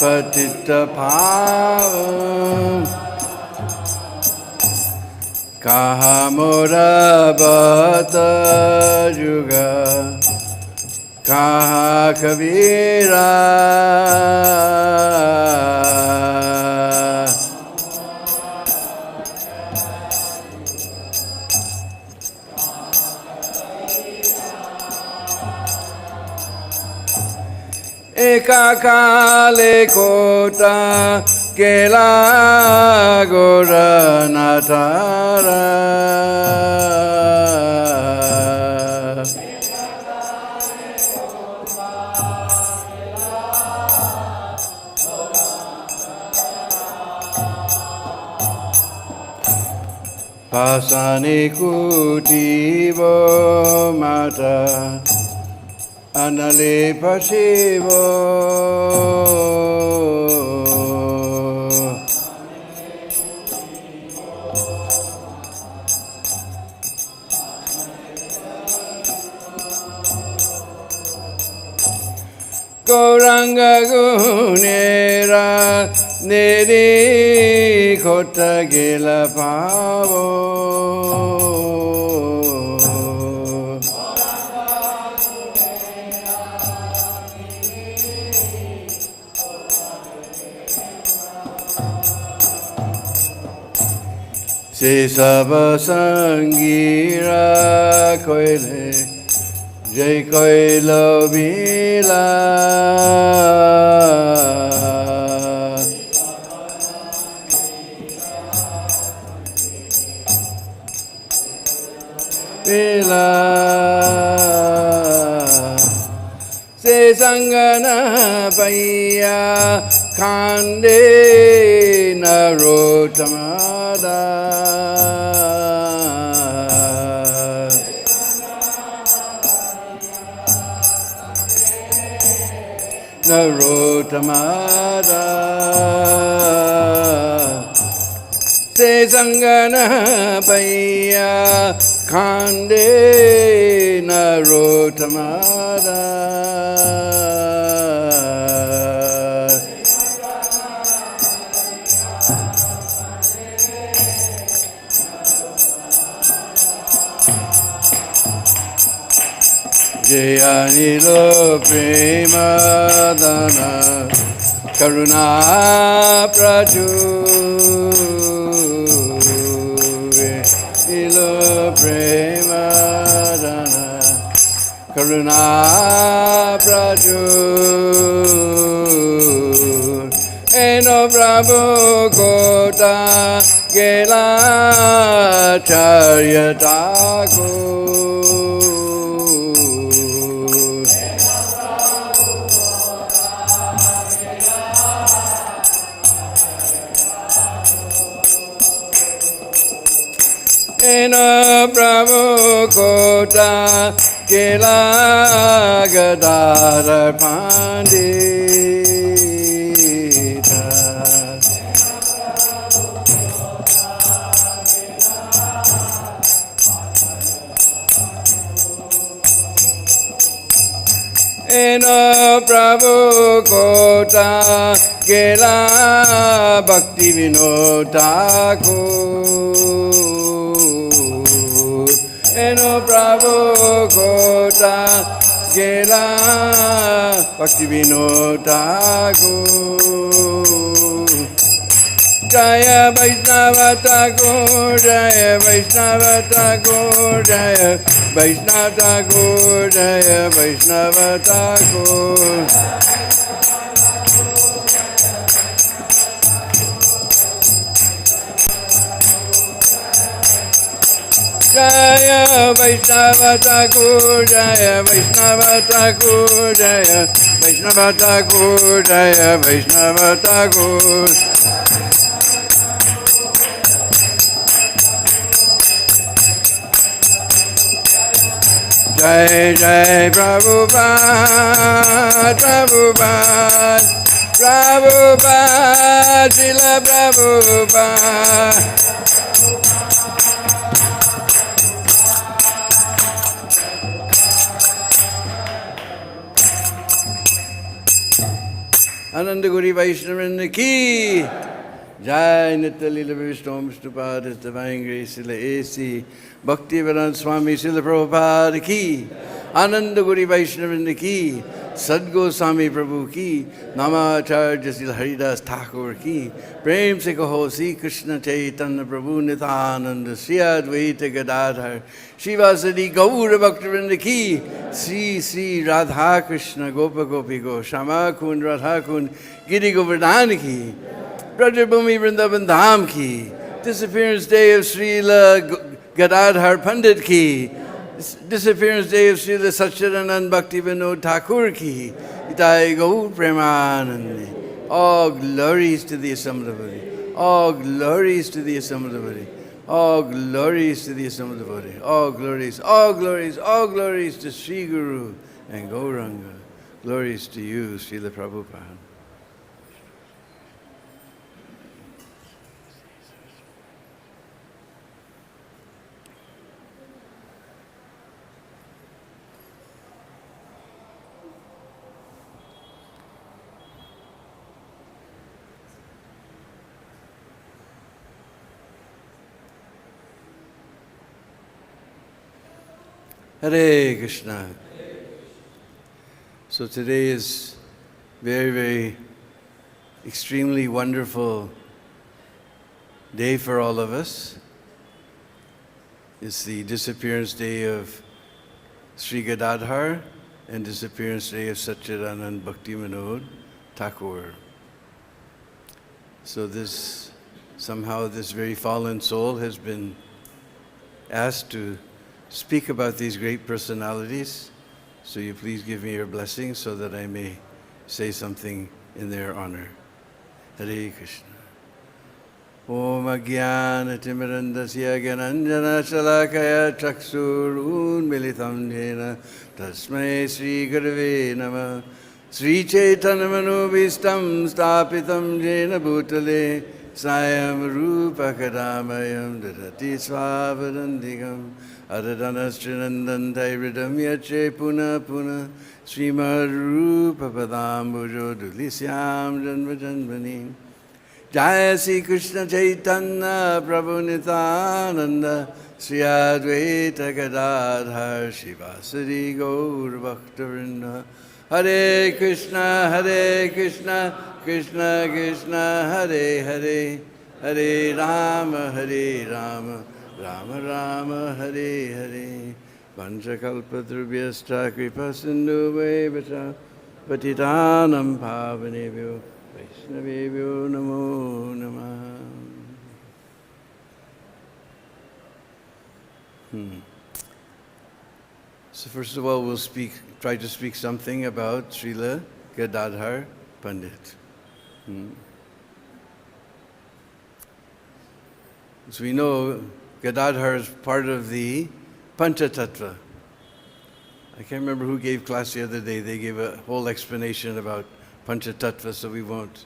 Patita Pavam Kahamura Bhata Juga Kaha Kavira Ekakale kota kela gora natara Pasani kutivo mata Anale Pasivo Goranga Gunera Neri Kota Gila Pavo Se saba sangira koile jai koilo bila bila se sangana paya khande narotamada Narotamada Se Sangana Paya Khande Narotamada Jayanilo Premadana Karuna Praju Ilo Premadana Karuna Praju Eno Prabhu Kota Gela Charya Thakur Eno Prabhu Kota Kela Gadadhara Pandit Eno Prabhu Kota Kela Bhaktivinod Eno Prabhu Kota Gela Bhaktivinod Jaya Vaishnava Thakur Jaya Vaishnava Thakur Jaya Vaishnava Thakur Jaya Vaishnava Thakur Jaya Vaishnava Thakur Jaya Vaishnava Thakur Jaya Vaishnava Thakur Jaya Vaishnava Thakur Jai Jai Prabhupada Prabhupada Prabhupada Srila Prabhupada Ananda Guri Vaishnavrinda ki. Jai Nitya Lila Vishnu Vishnupada, His Divine Grace, Srila A.C. Bhaktivinod Swami Srila Prabhupada ki. Ananda Guri Vaishnavrinda ki. Sadgo Swami Prabhu ki. Namacharya Srila Haridas Thakur ki. Prem se kaho Sri Krishna Chaitanya Prabhu Nityananda Sri Advaita Gadadhar Shivasadi Gaura Bhaktivinoda ki. Sri Sri Radha Krishna Gopa Gopi Go Shama Kund Radha Kund Giri Govardhan ki. Brajabhumi Vrindavan Dham ki. Disappearance Day of Srila Gadadhar Pandit ki. Disappearance Day of Srila Satchidanand Bhaktivinod Thakur ki. Itai Gaur Premanandi. All glories to the assembled devotee. All glories to the assembled devotee. All glories to the assembled devotee. All glories, all glories, all glories to Sri Guru and Gauranga. Glories to you, Srila Prabhupada. Hare Krishna. So today is very, very extremely wonderful day for all of us. It's the disappearance day of Sri Gadadhar and disappearance day of Satchidanand Bhaktivinod Thakur. So somehow this very fallen soul has been asked to speak about these great personalities, so you please give me your blessing so that I may say something in their honor. Hare Krishna. Om Ajnana Timirandasya Gyananjana Shalakaya Chaksurun Militam Jena Tasmai Sri Gurave Namah Sri Chaitanya Manobhistam Stapitam Jena Bhutale Sayam Rupa Kadamayam Dadati Swavadandigam Adadanastrинанданtai Ridam Yache Puna Puna Srimad Rupa Padambujo Dulisyam Janma Janmani Jaya Sri Krishna Chaitanya Prabhu Nityananda Sri Advaita Gadadhar Shivasari Gaur Bhaktivinoda Hare Krishna Krishna Krishna Hare Hare Hare Rama Rama Rama Hare Hare Panchakalpadrubhyascha kripa sindhu vaivata patitanam pavanebhyo Vaishnavebhyo namo namah. So first of all, we'll try to speak something about Srila Gadadhar Pandit. As we know, Gadadhar is part of the Panchatattva. I can't remember who gave class the other day. They gave a whole explanation about Panchatattva, so we won't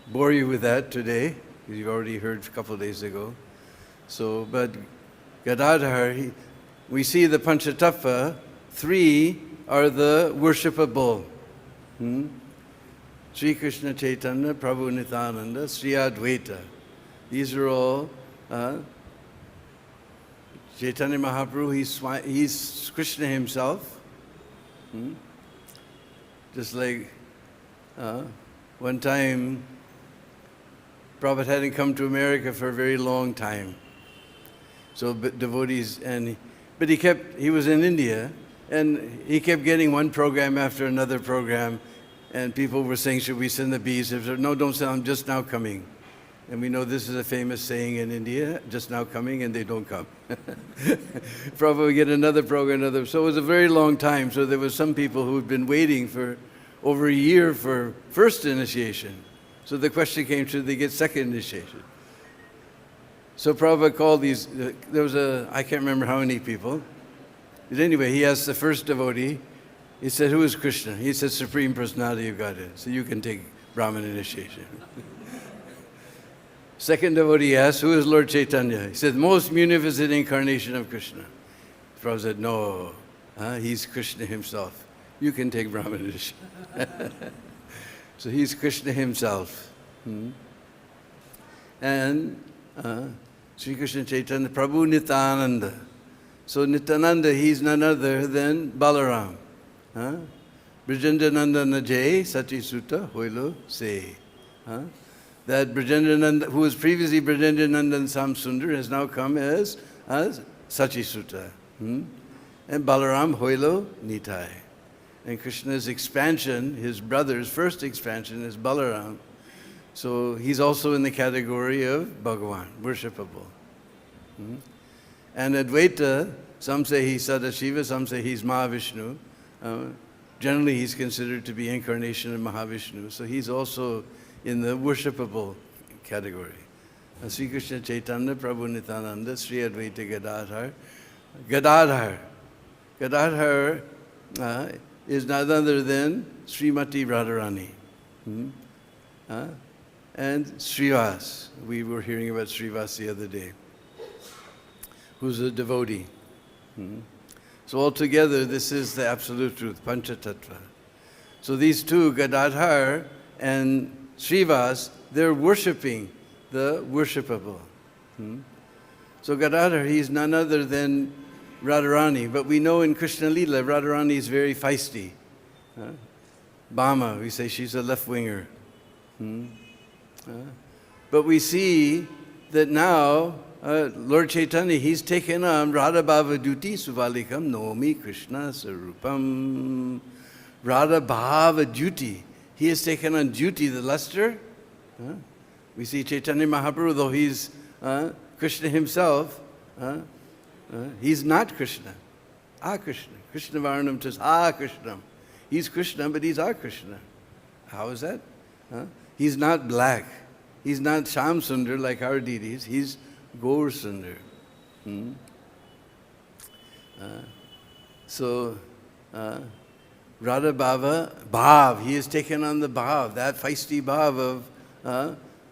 bore you with that today, because you've already heard a couple of days ago. But Gadadhar, we see the Panchatattva, 3 are the worshipable. Sri Krishna Chaitanya, Prabhu Nityananda, Sri Advaita. These are all Chaitanya Mahaprabhu, he's Krishna himself. Just like one time, Prabhupada hadn't come to America for a very long time. So devotees, but he was in India, and he kept getting one program after another program, and people were saying, should we send the bees? He said, no, don't send, I'm just now coming. And we know this is a famous saying in India, just now coming, and they don't come. Prabhupada would get another program, so it was a very long time. So there were some people who had been waiting for over a year for first initiation. So the question came, should they get second initiation? So Prabhupada called these, there was I can't remember how many people. But anyway, he asked the first devotee, he said, who is Krishna? He said, Supreme Personality of Godhead. So you can take Brahman initiation. Second devotee asked, who is Lord Chaitanya? He said, most munificent incarnation of Krishna. Prabhupada said, no, he's Krishna himself. You can take Brahman initiation. So he's Krishna himself. And Sri Krishna Chaitanya Prabhu Nityananda. So Nityananda, he's none other than Balaram. Brijendraనందన Jai Sachi Sutta Hoilo Se. That Brijendraనంద, who was previously Brijendraనందन Samsundar, has now come as Sachi Sutta. And Balaram Hoilo Nitai. And Krishna's expansion, his brother's first expansion, is Balaram. So he's also in the category of Bhagavan, worshipable. And Advaita, some say he's Sadashiva, some say he's Mahavishnu. Generally, he's considered to be incarnation of Mahavishnu. So he's also in the worshipable category. Sri Krishna Chaitanya Prabhu Nityananda, Sri Advaita Gadadhar. Gadadhar. Gadadhar is none other than Srimati Radharani. And Srivas. We were hearing about Srivas the other day, who's a devotee. So altogether, this is the absolute truth, Panchatattva. So these two, Gadadhar and Srivas, they're worshipping the worshipable. So Gadadhar, he's none other than Radharani. But we know in Krishna Lila, Radharani is very feisty. Bama, we say she's a left-winger. But we see that now, Lord Chaitanya, he's taken on Radha Bhava Duty Suvalikam Nomi Krishna Sarupam. Radha Bhava Duty. He has taken on duty, the luster. We see Chaitanya Mahaprabhu, though he's Krishna himself, he's not Krishna. Krishna. Krishna Varnam says, Krishna. He's Krishna, but he's Krishna. How is that? He's not black. He's not Sham Sundar like our deities. He's Gaur Sundar. So, Radha Bhava, Bhav, he has taken on the Bhav, that feisty Bhav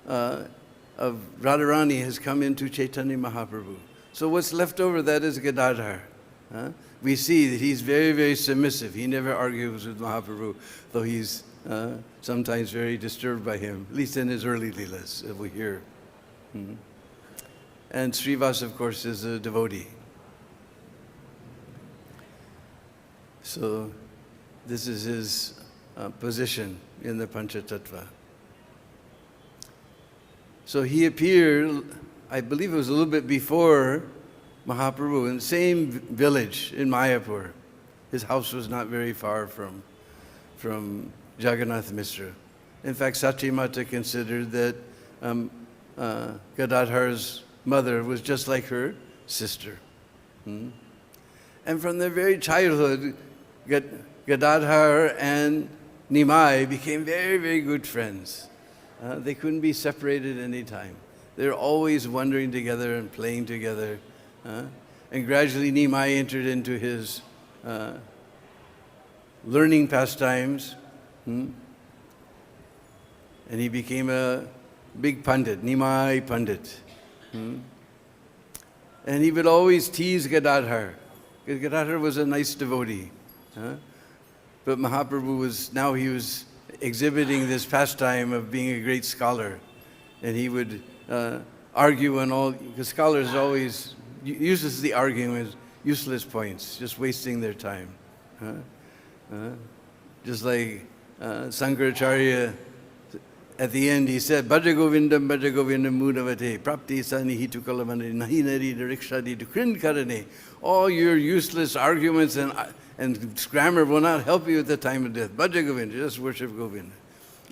of Radharani has come into Chaitanya Mahaprabhu. So what's left over, that is Gadadhar. We see that he's very, very submissive. He never argues with Mahaprabhu, though he's sometimes very disturbed by him, at least in his early leelas, as we hear. And Srivas, of course, is a devotee. So this is his position in the Panchatattva. So he appeared, I believe it was a little bit before Mahaprabhu, in the same village in Mayapur. His house was not very far from Jagannath Mishra. In fact, Satyamata considered that Gadadhar's mother was just like her sister. And from their very childhood, Gadadhar and Nimai became very, very good friends. They couldn't be separated any time. They were always wandering together and playing together. And gradually Nimai entered into his learning pastimes. And he became a big Pandit, Nimai Pandit. And he would always tease Gadadhar. Gadadhar was a nice devotee. But Mahaprabhu he was exhibiting this pastime of being a great scholar. And he would argue on all, because scholars always uselessly arguing with useless points, just wasting their time. Just like Sankaracharya, at the end he said, Bhaja Govindam Mudavate, Prapti Sanihitu Kalamani, Nahinari Rikshadi Dukrin Karane. All your useless arguments and grammar will not help you at the time of death. Bhaja Govinda, just worship Govinda.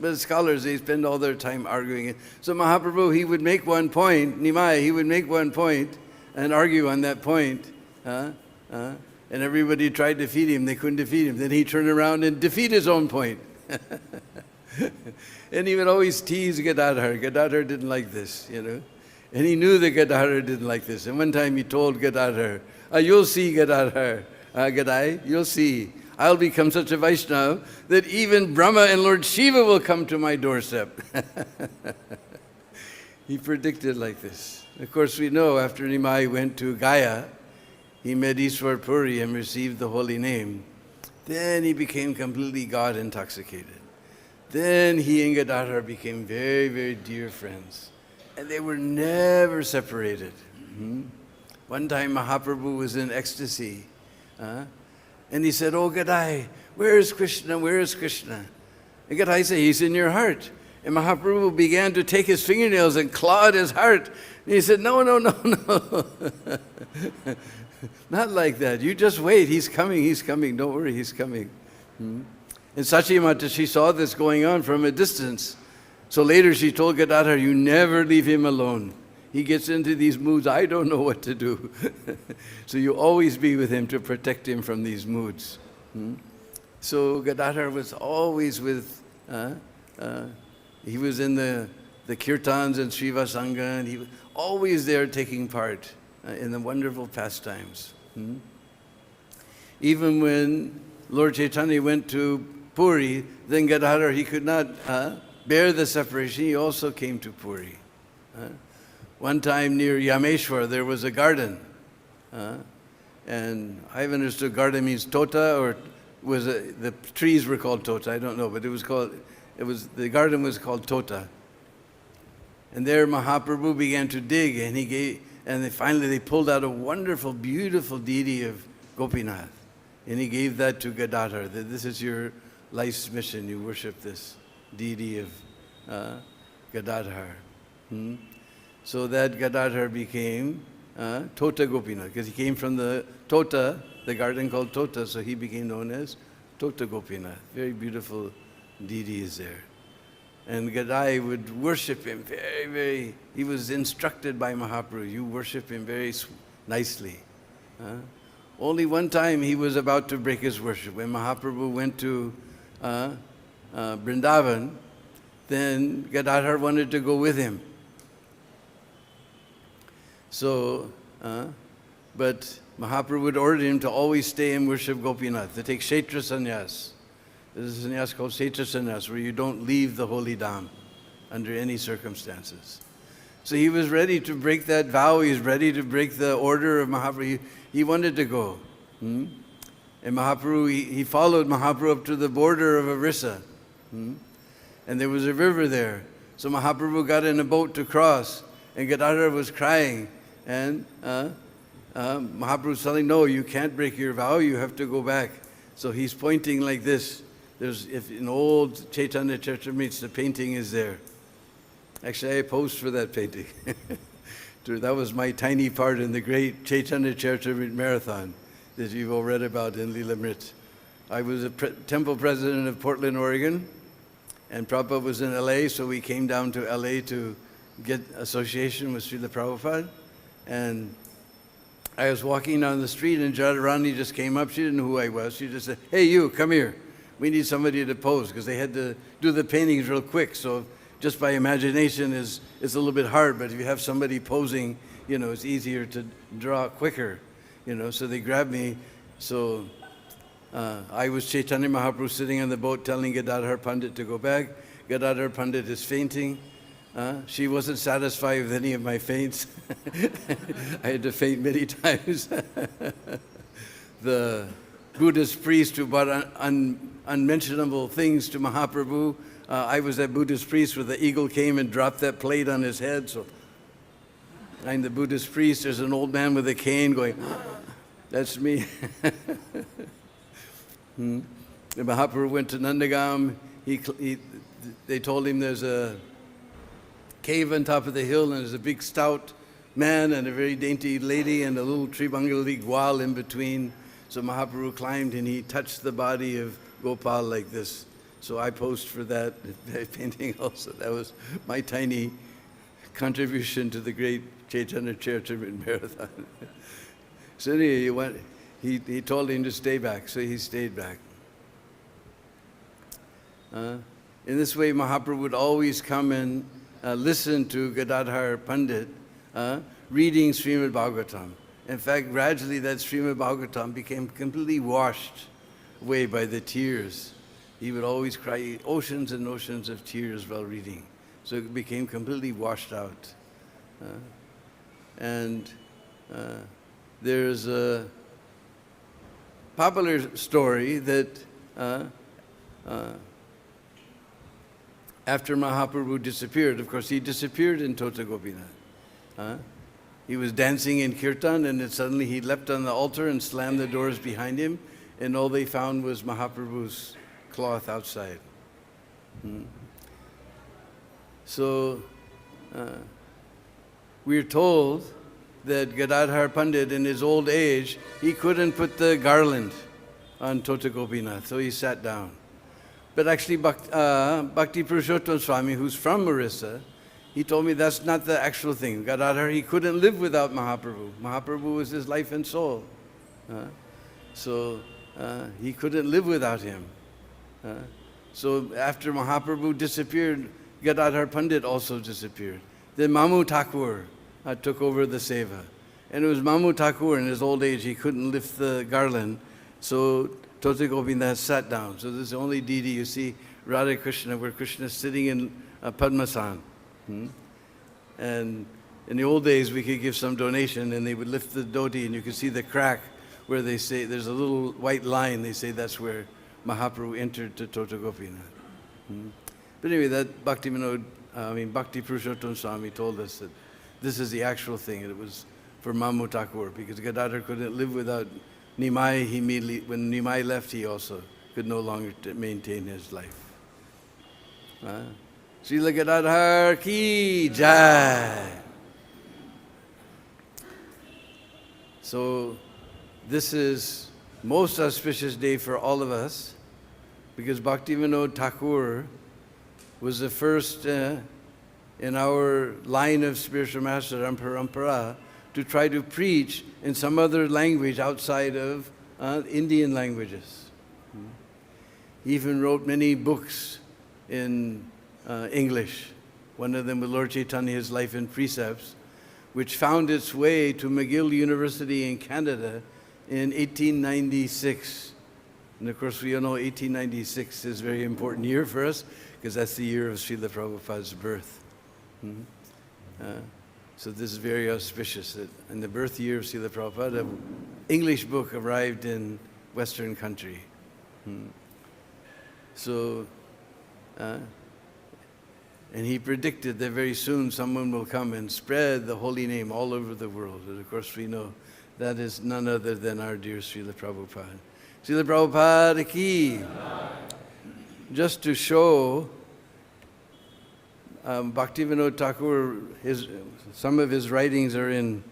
But scholars, they spend all their time arguing it. So Mahaprabhu, he would make one point, Nimai, he would make one point and argue on that point. And everybody tried to defeat him, they couldn't defeat him. Then he turned around and defeat his own point. And he would always tease Gadadhar. Gadadhar didn't like this, And he knew that Gadadhar didn't like this. And one time he told Gadadhar, you'll see Gadadhar, Gadai, you'll see. I'll become such a Vaishnava that even Brahma and Lord Shiva will come to my doorstep. He predicted like this. Of course, we know after Nimai went to Gaya, he met Ishwar Puri and received the holy name. Then he became completely God intoxicated. Then he and Gadadhar became very, very dear friends. And they were never separated. One time Mahaprabhu was in ecstasy. And he said, "Oh Gadai, where is Krishna? Where is Krishna?" And Gadai said, "He's in your heart." And Mahaprabhu began to take his fingernails and claw at his heart. And he said, "No, no, no, no." Not like that. You just wait. He's coming, he's coming. Don't worry, he's coming. And Sachimata, she saw this going on from a distance. So later she told Gadadhar, "You never leave him alone. He gets into these moods, I don't know what to do." So you always be with him to protect him from these moods. So Gadadhar was always with, he was in the kirtans and Shiva Sangha, and he was always there taking part in the wonderful pastimes. Even when Lord Chaitanya went to Puri, then Gadadhar, he could not bear the separation, he also came to Puri. One time near Yameshwar, there was a garden. And I've understood garden means tota, or the trees were called tota, I don't know, but the garden was called tota. And there Mahaprabhu began to dig, and finally they pulled out a wonderful, beautiful deity of Gopinath. And he gave that to Gadadhar, that this is your life's mission, you worship this deity of Gadadhar. So that Gadadhar became Tota Gopinath, because he came from the Tota, the garden called Tota, so he became known as Tota Gopinath. Very beautiful deity is there. And Gadai would worship him very, very, he was instructed by Mahaprabhu, you worship him very nicely. Only one time he was about to break his worship. When Mahaprabhu went to Vrindavan, then Gadadhar wanted to go with him. So, but Mahaprabhu would order him to always stay and worship Gopinath, to take Kshetra Sannyas. There's a sannyas called Kshetra Sannyas, where you don't leave the holy dham under any circumstances. So he was ready to break that vow, he was ready to break the order of Mahaprabhu. He wanted to go. And Mahaprabhu, he followed Mahaprabhu up to the border of Orissa. And there was a river there. So Mahaprabhu got in a boat to cross, and Gadadhar was crying. And Mahaprabhu was telling, "No, you can't break your vow, you have to go back." So he's pointing like this. If in old Chaitanya Charitamrita, the painting is there. Actually, I posed for that painting. That was my tiny part in the great Chaitanya Charitamrita marathon that you've all read about in Leelamrit. I was a temple president of Portland, Oregon, and Prabhupada was in LA, so we came down to LA to get association with Srila Prabhupada. And I was walking down the street, and Radharani just came up. She didn't know who I was. She just said, "Hey, you, come here. We need somebody to pose," because they had to do the paintings real quick. So just by imagination is a little bit hard, but if you have somebody posing, it's easier to draw quicker, So they grabbed me. So I was Chaitanya Mahaprabhu sitting on the boat telling Gadadhar Pandit to go back. Gadadhar Pandit is fainting. She wasn't satisfied with any of my faints. I had to faint many times. The Buddhist priest who brought unmentionable things to Mahaprabhu, I was that Buddhist priest where the eagle came and dropped that plate on his head. So I'm the Buddhist priest. There's an old man with a cane going, "That's me." And Mahaprabhu went to Nandagam. They told him there's a cave on top of the hill, and there's a big stout man and a very dainty lady and a little Tribangali gwal in between. So Mahaprabhu climbed and he touched the body of Gopal like this. So I posed for that painting also. That was my tiny contribution to the great Chaitanya Charitamrita marathon. So anyway, he told him to stay back, so he stayed back. In this way, Mahaprabhu would always come and listen to Gadadhar Pandit reading Srimad Bhagavatam. In fact, gradually that Srimad Bhagavatam became completely washed away by the tears. He would always cry oceans and oceans of tears while reading. So it became completely washed out. There's a popular story that after Mahaprabhu disappeared. Of course, he disappeared in Tota Gopinath. He was dancing in kirtan, and then suddenly he leapt on the altar and slammed the doors behind him, and all they found was Mahaprabhu's cloth outside. So we're told that Gadadhar Pandit, in his old age, he couldn't put the garland on Tota Gopinath, so he sat down. But actually, Bhakti Purushottam Swami, who's from Orissa, he told me that's not the actual thing. Gadadhar, he couldn't live without Mahaprabhu. Mahaprabhu was his life and soul. So he couldn't live without him. So after Mahaprabhu disappeared, Gadadhar Pandit also disappeared. Then Mamu Thakur took over the seva. And it was Mamu Thakur, in his old age, he couldn't lift the garland. So Tota Gopinath sat down. So this is the only deity you see, Radha Krishna, where Krishna is sitting in Padmasan. And in the old days, we could give some donation, and they would lift the dhoti, and you could see the crack where they say, there's a little white line, they say that's where Mahaprabhu entered to Tota Gopinath. But anyway, that Bhakti Purushottam Swami told us that this is the actual thing, and it was for Mamu Thakur, because Gadadhar couldn't live without Nimai. When Nimai left, he also could no longer maintain his life. Srila Gadadhar ki jai. So this is most auspicious day for all of us, because Bhaktivinoda Thakur was the first in our line of spiritual master, Parampara, to try to preach in some other language outside of Indian languages. He even wrote many books in English. One of them was Lord Chaitanya's Life and Precepts, which found its way to McGill University in Canada in 1896. And of course, we all know 1896 is a very important year for us, because that's the year of Srila Prabhupada's birth. So this is very auspicious that in the birth year of Srila Prabhupada, an English book arrived in Western country. So, and he predicted that very soon someone will come and spread the holy name all over the world. And of course we know that is none other than our dear Srila Prabhupada. Srila Prabhupada ki. Just to show Bhaktivinoda Thakur, some of his writings are in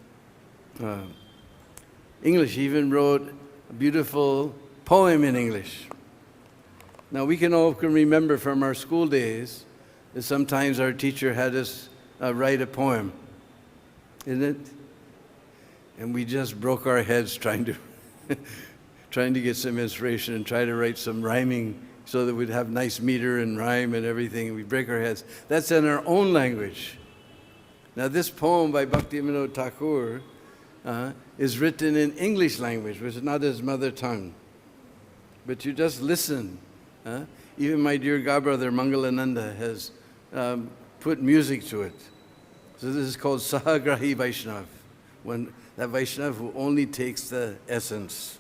English. He even wrote a beautiful poem in English. Now we can all remember from our school days that sometimes our teacher had us write a poem, isn't it? And we just broke our heads trying to get some inspiration and try to write some rhyming so that we'd have nice meter and rhyme and everything. We break our heads. That's in our own language. Now this poem by Bhaktivinoda Thakur is written in English language, which is not his mother tongue. But you just listen. Even my dear godbrother Mangalananda has put music to it. So this is called Sahagrahi Vaishnav, that Vaishnav who only takes the essence.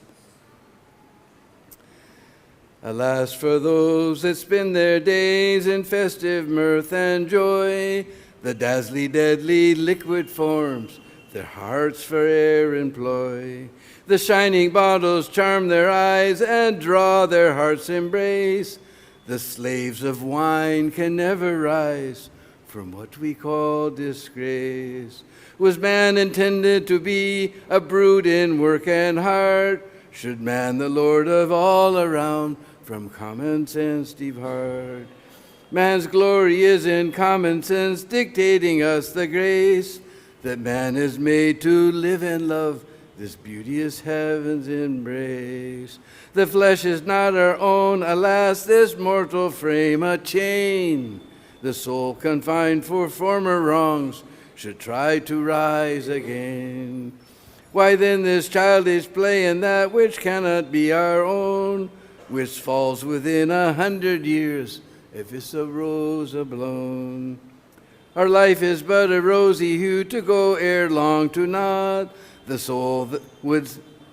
Alas for those that spend their days in festive mirth and joy, the dazzly, deadly liquid forms their hearts for air employ. The shining bottles charm their eyes and draw their heart's embrace. The slaves of wine can never rise from what we call disgrace. Was man intended to be a brute in work and heart? Should man, the Lord of all around, from common sense depart? Man's glory is in common sense, dictating us the grace that man is made to live and love this beauteous heaven's embrace. The flesh is not our own, alas, this mortal frame a chain. The soul confined for former wrongs should try to rise again. Why then this childish play in that which cannot be our own, which falls within 100 years if it's a rose a-blown? Our life is but a rosy hue to go ere long to naught. The soul that would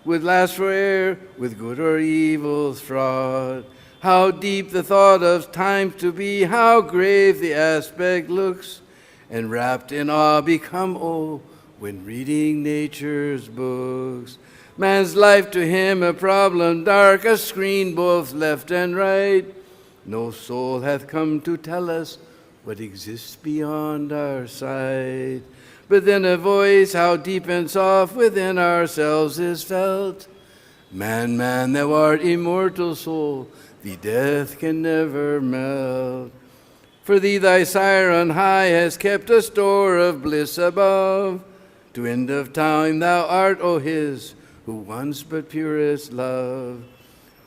last fore'er with good or evil fraught. How deep the thought of time to be, how grave the aspect looks, and wrapped in awe become, oh, when reading nature's books. Man's life to him a problem dark, a screen both left and right. No soul hath come to tell us what exists beyond our sight. But then a voice, how deep and soft within ourselves is felt. Man, man, thou art immortal soul, thee death can never melt. For thee thy sire on high has kept a store of bliss above. To end of time thou art, O his, who once but purest love.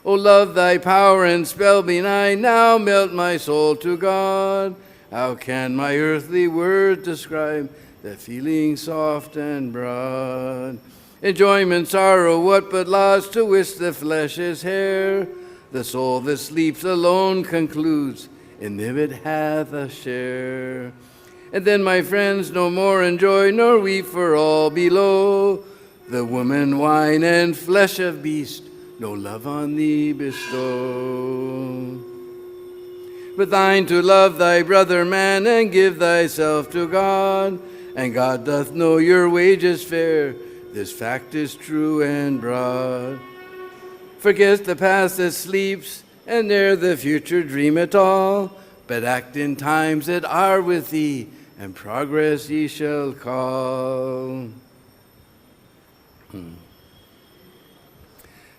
O love, thy power and spell benign, now melt my soul to God. How can my earthly words describe that feeling soft and broad? Enjoyment, sorrow, what but loss to which the flesh is hair? The soul that sleeps alone concludes, in them it hath a share. And then, my friends, no more enjoy, nor weep for all below. The woman, wine, and flesh of beast, no love on thee bestow. But thine to love thy brother man, and give thyself to God. And God doth know your wages fair, this fact is true and broad. Forget the past that sleeps, and ne'er the future dream at all, but act in times that are with thee, and progress ye shall call.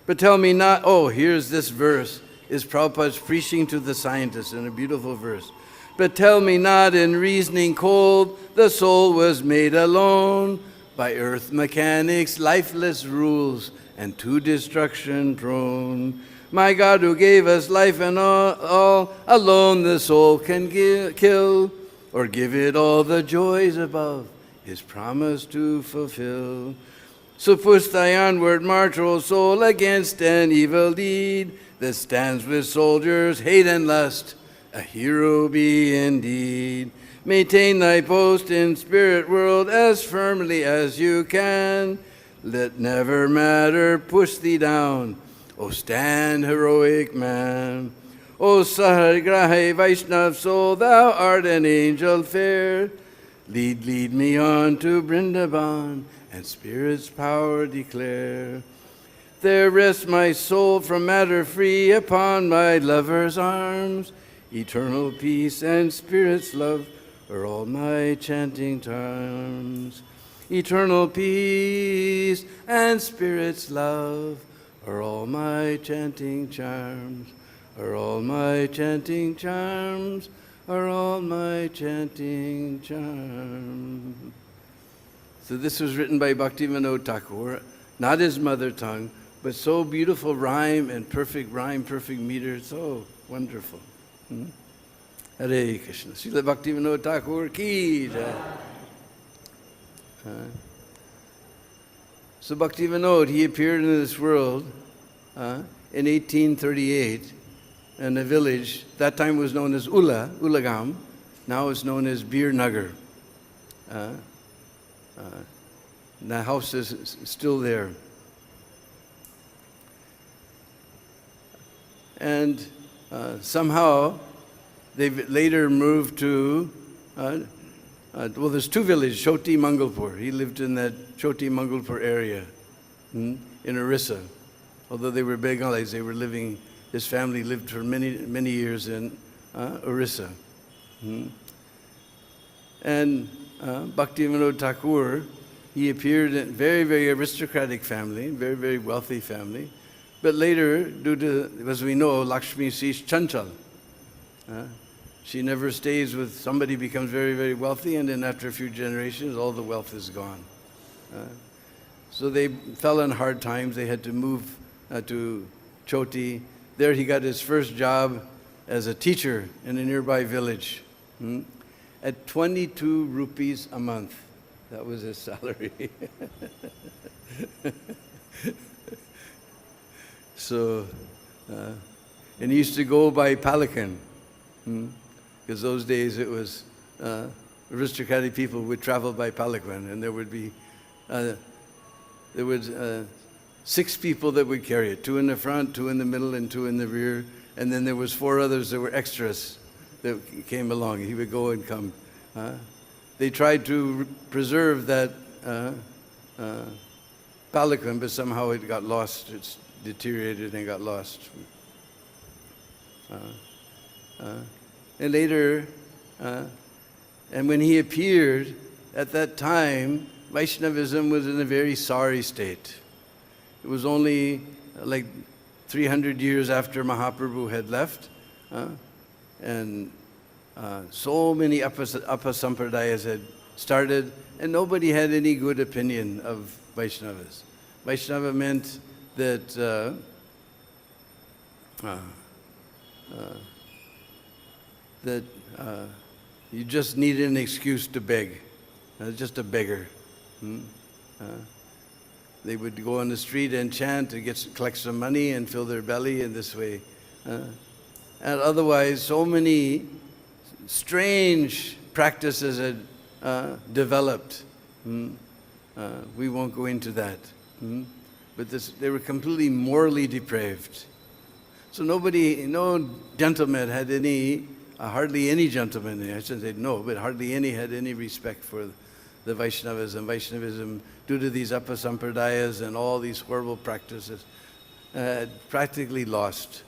But tell me not, oh, here's this verse, is Prabhupada's preaching to the scientists in a beautiful verse. But tell me not in reasoning cold, the soul was made alone, by earth mechanics, lifeless rules, and to destruction prone. My God, who gave us life and all alone the soul can kill, or give it all the joys above, his promise to fulfill. So push thy onward march, O soul, against an evil deed that stands with soldiers, hate and lust, a hero be indeed. Maintain thy post in spirit world as firmly as you can. Let never matter push thee down, O stand heroic man. O Sahagrahi Vaishnav soul, thou art an angel fair. Lead me on to Vrindavan, and spirit's power declare. There rests my soul from matter free upon my lover's arms. Eternal peace and spirit's love are all my chanting charms. Eternal peace and spirit's love are all my chanting charms. Are all my chanting charms. Are all my chanting charms. So this was written by Bhaktivinoda Thakura, not his mother tongue, but so beautiful rhyme, perfect meter, so wonderful. Hare Krishna. Srila Bhaktivinoda Thakur ki jai. So Bhaktivinoda, he appeared in this world in 1838 in a village, that time was known as Ulagam, now it's known as Bir Nagar. The house is still there. And somehow they later moved to, well, there's two villages, Choti Mangalpur. He lived in that Choti Mangalpur area in Orissa. Although they were Bengalis, they were living, his family lived for many years in Orissa. And Bhaktivinoda Thakur, he appeared in a very aristocratic family, very wealthy family. But later, due to, as we know, Lakshmi sees chanchal. She never stays with, somebody becomes very wealthy, and then after a few generations, all the wealth is gone. So they fell in hard times. They had to move to Choti. There he got his first job as a teacher in a nearby village at 22 rupees a month. That was his salary. So, and he used to go by Pelican, because those days it was aristocratic people would travel by Pelican, and there would be 6 people that would carry it, 2 in the front, 2 in the middle, and 2 in the rear. And then there was 4 others that were extras that came along. He would go and come. They tried to preserve that palanquin, but somehow it got lost. It's deteriorated and got lost. And later, and when he appeared, at that time, Vaishnavism was in a very sorry state. It was only like 300 years after Mahaprabhu had left, and so many Sampradayas had started, and nobody had any good opinion of Vaishnavas. Vaishnava meant that you just needed an excuse to beg, just a beggar. They would go on the street and chant to collect some money and fill their belly in this way. And otherwise, so many strange practices had developed. We won't go into that. But they were completely morally depraved. So no gentleman had any, hardly any gentleman, I shouldn't say no, but hardly any had any respect for the Vaishnavas and Vaishnavism due to these Sampradayas and all these horrible practices. Practically lost.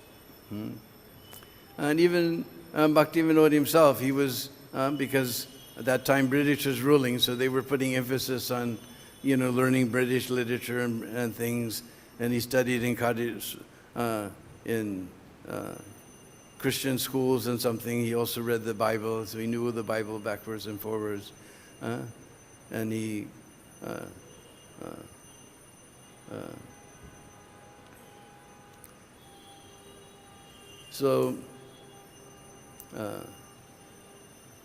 And even Bhaktivinod himself, he was, because at that time British was ruling, so they were putting emphasis on, learning British literature and things, and he studied in Christian schools and something. He also read the Bible, so he knew the Bible backwards and forwards. And he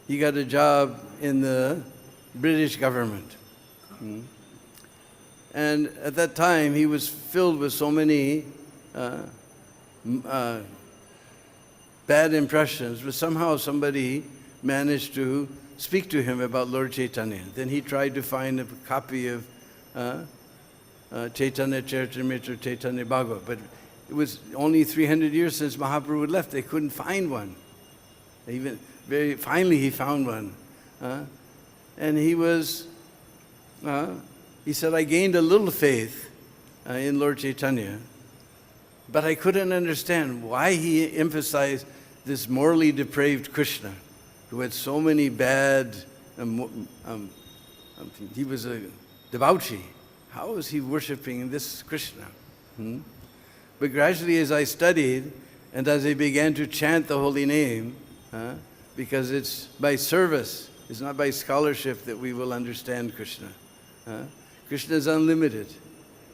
he got a job in the British government. And at that time, he was filled with so many bad impressions, but somehow somebody managed to speak to him about Lord Chaitanya. Then he tried to find a copy of Chaitanya Charitamrita, Chaitanya Bhagavad, but it was only 300 years since Mahaprabhu had left. They couldn't find one. Finally he found one. And he said, I gained a little faith in Lord Chaitanya, but I couldn't understand why he emphasized this morally depraved Krishna, who had so many bad, he was a debauchee. How was he worshipping this Krishna? But gradually as I studied, and as I began to chant the holy name, because it's by service, it's not by scholarship that we will understand Krishna. Krishna is unlimited,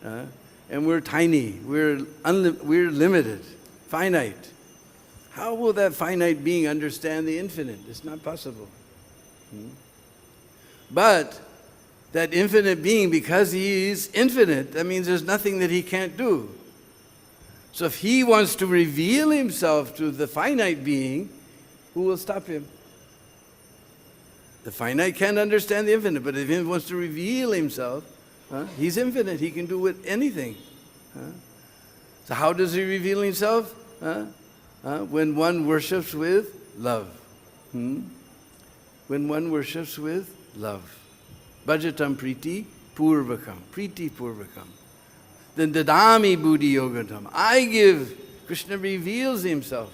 and we're tiny, we're limited, finite. How will that finite being understand the infinite? It's not possible. But that infinite being, because he is infinite, that means there's nothing that he can't do. So if he wants to reveal himself to the finite being, who will stop him? The finite can't understand the infinite, but if he wants to reveal himself, he's infinite. He can do with anything. So how does he reveal himself? When one worships with love. When one worships with love. Bhajatam priti purvakam. Priti purvakam. Then dadami buddhi yogatam. I give. Krishna reveals himself.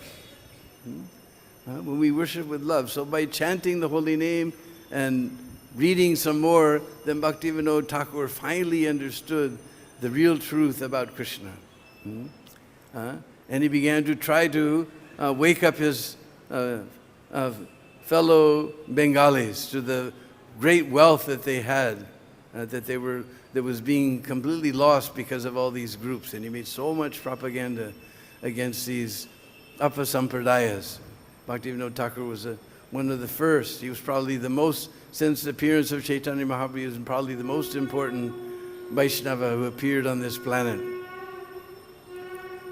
When we worship with love. So by chanting the holy name and reading some more, then Bhaktivinoda Thakur finally understood the real truth about Krishna. And he began to try to wake up his fellow Bengalis to the great wealth that they had, that was being completely lost because of all these groups. And he made so much propaganda against these Sampradayas. Bhaktivinoda Thakur was one of the first. He was probably the most, since the appearance of Chaitanya Mahaprabhu, he was probably the most important Vaishnava who appeared on this planet.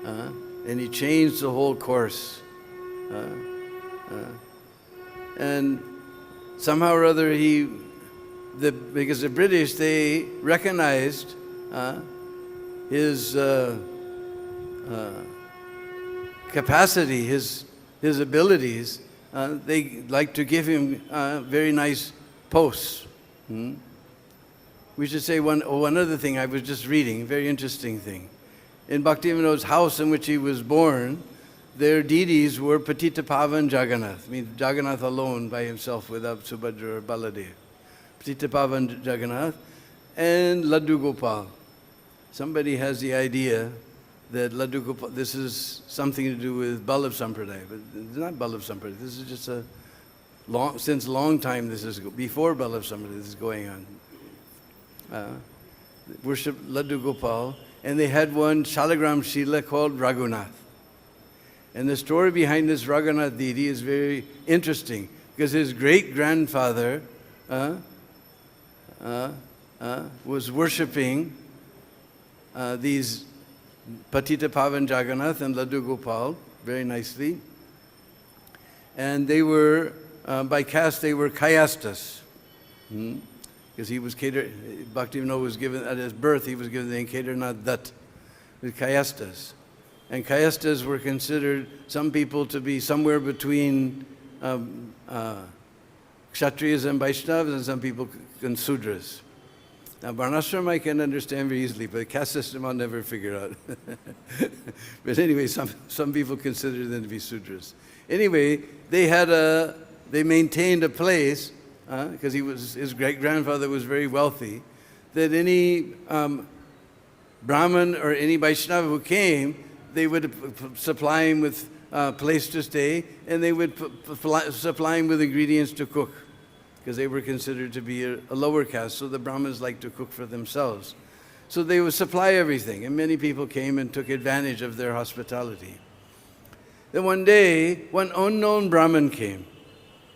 And he changed the whole course. And somehow or other because the British, they recognized capacity, his abilities, they like to give him very nice posts. We should say one other thing I was just reading, very interesting thing. In Bhaktivinod's house in which he was born, their deities were Patitapavan Jagannath, means Jagannath alone by himself without Subhadra or Baladev. Patitapavan Jagannath and Laddu Gopal. Somebody has the idea that Laddu Gopal, this is something to do with Ballabh Sampradaya, but it's not Ballabh Sampradaya. This is just since a long time, this is before Ballabh Sampradaya, this is going on. Worship Laddu Gopal, and they had one Shalagram Shila called Raghunath. And the story behind this Raghunath deity is very interesting, because his great-grandfather was worshipping these Patita Pavan Jagannath and Laddu Gopal very nicely. And they were, by caste, they were Kayastas. Because he was Bhaktivinoda was given, at his birth, he was given the name Kedarnath Dutt, with Kayastas. And Kayastas were considered, some people, to be somewhere between Kshatriyas and Vaishnavas, and some people Sudras. Now, Varnashram I can understand very easily, but the caste system I'll never figure out. But anyway, some people consider them to be Sudras. Anyway, they maintained a place, because his great-grandfather was very wealthy, that any Brahmin or any Vaishnava who came, they would supply him with a place to stay, and they would supply him with ingredients to cook, because they were considered to be a lower caste, so the Brahmins liked to cook for themselves. So they would supply everything, and many people came and took advantage of their hospitality. Then one day, one unknown Brahmin came.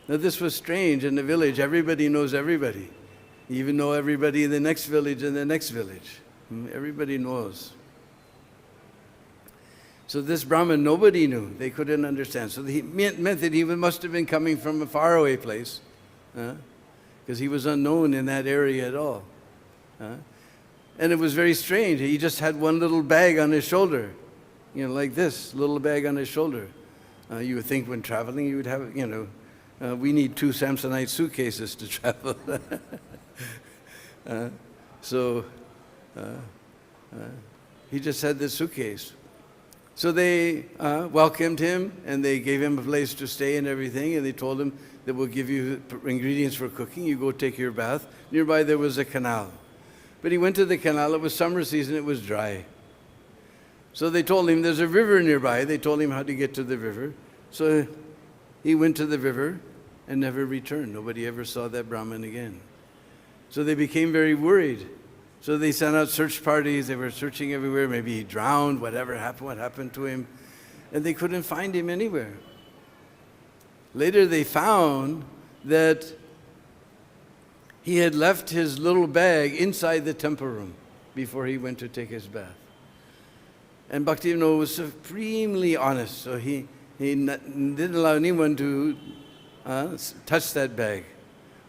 Now this was strange. In the village, everybody knows everybody. You even know everybody in the next village and the next village. Everybody knows. So this Brahmin, nobody knew. They couldn't understand. So he meant that he must have been coming from a faraway place, because he was unknown in that area at all. And it was very strange. He just had one little bag on his shoulder, like this, little bag on his shoulder. You would think when traveling you would have, we need 2 Samsonite suitcases to travel. He just had this suitcase. So they welcomed him, and they gave him a place to stay and everything, and they told him that we'll give you ingredients for cooking. You go take your bath. Nearby there was a canal. But he went to the canal. It was summer season. It was dry. So they told him there's a river nearby. They told him how to get to the river. So he went to the river and never returned. Nobody ever saw that Brahmin again. So they became very worried. So they sent out search parties. They were searching everywhere. Maybe he drowned, what happened to him. And they couldn't find him anywhere. Later they found that he had left his little bag inside the temple room before he went to take his bath. And Bhaktivinoda was supremely honest, so he didn't allow anyone to touch that bag.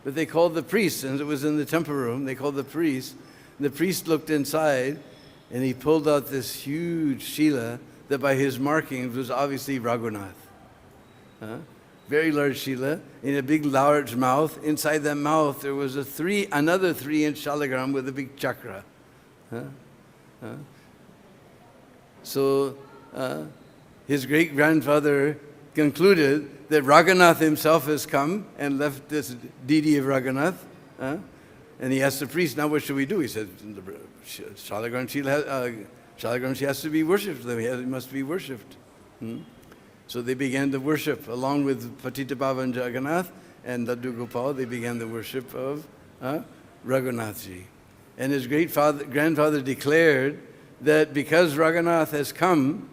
But they called the priest, since it was in the temple room, they called the priest. The priest looked inside, and he pulled out this huge Shila that by his markings was obviously Raghunath. Very large Shila, in a big large mouth. Inside that mouth there was another 3-inch shalagram with a big chakra. So his great-grandfather concluded that Raghunath himself has come and left this deity of Raghunath. And he asked the priest, now what should we do? He said, Shalagram Shila has to be worshipped. It must be worshipped. So they began to worship, along with Patita Pavan Jagannath and Laddu Gopal, they began the worship of Raghunathji. And his grandfather declared that because Raghunath has come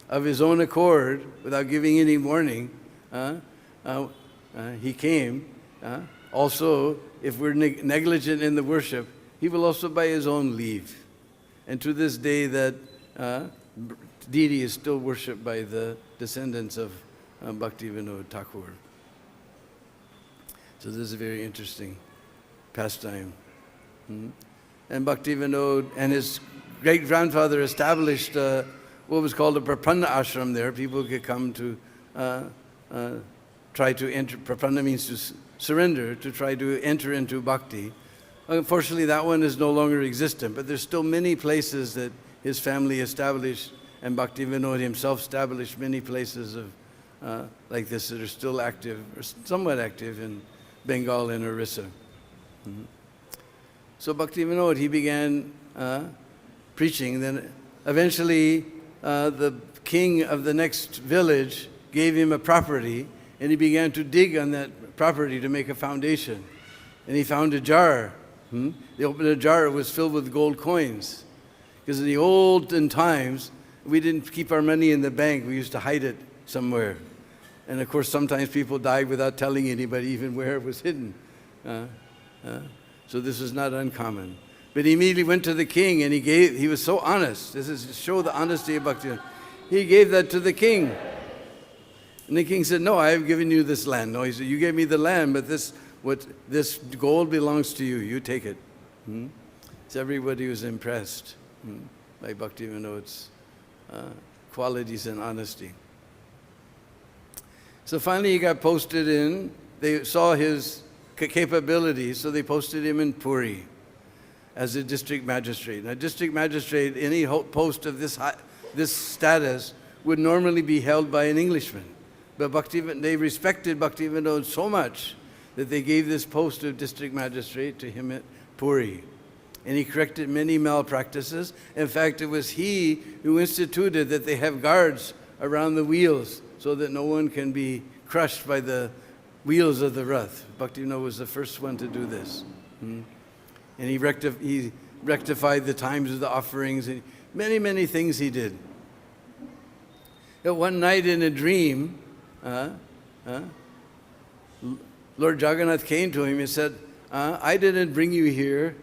of his own accord, without giving any warning, he came. Also, if we're negligent in the worship, he will also by his own leave. And to this day, that deity is still worshipped by the descendants of Bhaktivinoda Thakur. So this is a very interesting pastime. And Bhaktivinod and his great-grandfather established what was called a Prapanna ashram there. People could come to try to enter. Prapanna means to surrender, to try to enter into bhakti. Unfortunately, that one is no longer existent, but there's still many places that his family established, and Bhaktivinod himself established many places of like this that are still active, or somewhat active in Bengal and Orissa. So Bhaktivinod, he began preaching. Then eventually the king of the next village gave him a property, and he began to dig on that property to make a foundation. And he found a jar. They opened a jar, it was filled with gold coins. Because in the olden times, we didn't keep our money in the bank, we used to hide it somewhere. And of course, sometimes people died without telling anybody even where it was hidden. So this is not uncommon. But he immediately went to the king, and he was so honest. This is to show the honesty of Bhaktivinoda. He gave that to the king. And the king said, no, I have given you this land. No, he said, you gave me the land, but this gold belongs to you. You take it. So everybody was impressed by Bhaktivinod's qualities and honesty. So finally he got posted in. They saw his capabilities, so they posted him in Puri as a district magistrate. Now, district magistrate, any post of this status would normally be held by an Englishman. But they respected Bhaktivinod so much that they gave this post of district magistrate to him at Puri. And he corrected many malpractices. In fact, it was he who instituted that they have guards around the wheels so that no one can be crushed by the wheels of the Rath. Bhaktivinoda was the first one to do this. And he rectified the times of the offerings, and many, many things he did. One night in a dream, Lord Jagannath came to him and said, I didn't bring you here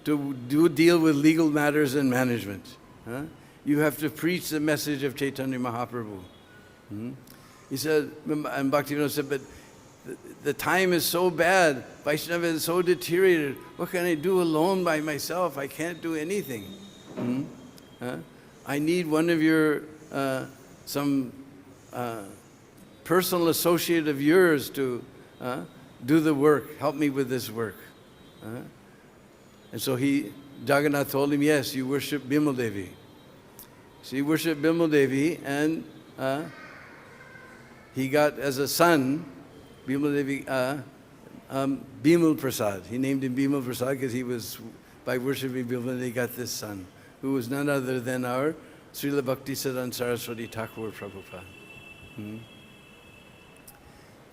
to deal with legal matters and management. You have to preach the message of Chaitanya Mahaprabhu. He said, and Bhaktivinoda said, but the time is so bad, Vaishnava is so deteriorated, what can I do alone by myself? I can't do anything. I need one of your, some personal associate of yours to do the work, help me with this work. And so Jagannath told him, yes, you worship Bimal Devi. So he worshiped Bimal Devi, and he got as a son, Bimal Devi, Bimal Prasad. He named him Bimal Prasad because he was, by worshiping Bimal, he got this son, who was none other than our Srila Bhaktisiddhanta Saraswati Thakura